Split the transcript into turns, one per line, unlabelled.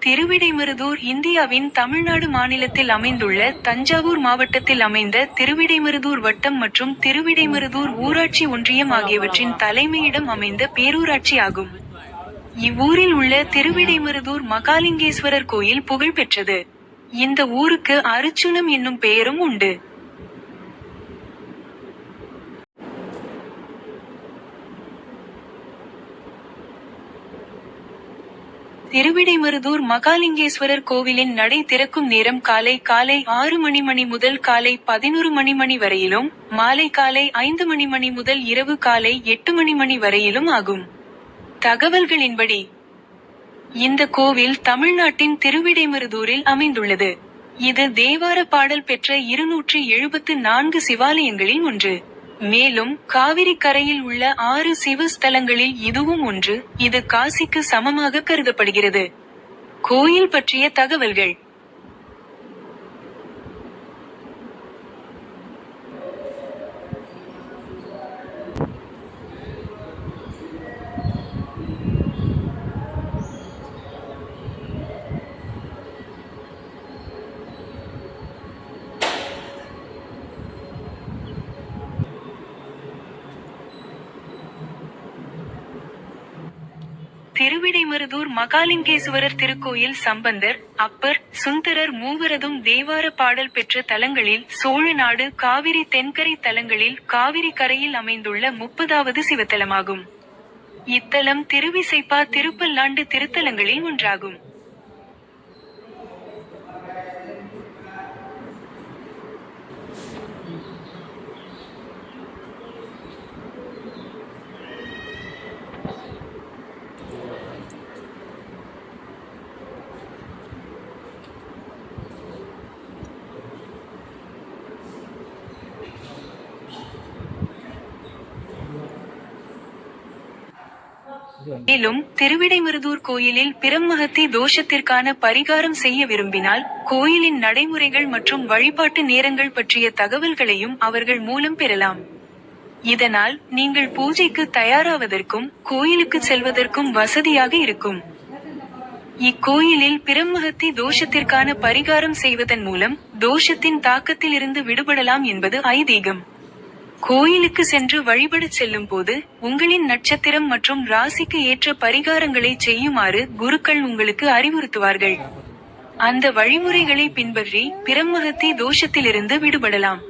திருவிடைமருதூர் இந்தியாவின் தமிழ்நாடு மாநிலத்தில் அமைந்துள்ள தஞ்சாவூர் மாவட்டத்தில் அமைந்த திருவிடைமருதூர் வட்டம் மற்றும் திருவிடைமருதூர் ஊராட்சி ஒன்றியம் ஆகியவற்றின் தலைமையிடம் அமைந்த பேரூராட்சி ஆகும். இவ்வூரில் உள்ள திருவிடைமருதூர் மகாலிங்கேஸ்வரர் கோயில் புகழ் பெற்றது. இந்த ஊருக்கு அருச்சுனம் என்னும் பெயரும் உண்டு. திருவிடைமருதூர் மகாலிங்கேஸ்வரர் கோவிலின் நடை திறக்கும் நேரம் காலை 6 மணி முதல் காலை 11 மணி வரையிலும், மாலை காலை 5 மணி முதல் இரவு காலை 8 மணி வரையிலும் ஆகும். தகவல்களின்படி இந்த கோவில் தமிழ்நாட்டின் திருவிடைமருதூரில் அமைந்துள்ளது. இது தேவார பாடல் பெற்ற 274 சிவாலயங்களில் ஒன்று. மேலும் காவிரி கரையில் உள்ள 6 சிவ ஸ்தலங்களில் இதுவும் ஒன்று. இது காசிக்கு சமமாக கருதப்படுகிறது. கோயில் பற்றிய தகவல்கள். திருவிடைமருதூர் மகாலிங்கேசுவரர் திருக்கோயில் சம்பந்தர், அப்பர், சுந்தரர் மூவரதும் தேவார பாடல் பெற்ற தலங்களில் சோழநாடு காவிரி தென்கரை தலங்களில் காவிரி கரையில் அமைந்துள்ள 30வது சிவத்தலமாகும். இத்தலம் திருவிசைப்பா திருப்பல்லாண்டு திருத்தலங்களில் ஒன்றாகும். மேலும் திருவிடைமருதூர் கோயிலில் பிரம்மஹத்தி தோஷத்திற்கான பரிகாரம் செய்ய விரும்பினால், கோயிலின் நடைமுறைகள் மற்றும் வழிபாட்டு நேரங்கள் பற்றிய தகவல்களையும் அவர்கள் மூலம் பெறலாம். இதனால் நீங்கள் பூஜைக்கு தயாராவதற்கும் கோயிலுக்கு செல்வதற்கும் வசதியாக இருக்கும். இக்கோயிலில் பிரம்மஹத்தி தோஷத்திற்கான பரிகாரம் செய்வதன் மூலம் தோஷத்தின் தாக்கத்திலிருந்து விடுபடலாம் என்பது ஐதீகம். கோயிலுக்கு சென்று வழிபடச் செல்லும் போது உங்களின் நட்சத்திரம் மற்றும் ராசிக்கு ஏற்ற பரிகாரங்களை செய்யுமாறு குருக்கள் உங்களுக்கு அறிவுறுத்துவார்கள். அந்த வழிமுறைகளை பின்பற்றி பிரம்மஹத்தி தோஷத்திலிருந்து விடுபடலாம்.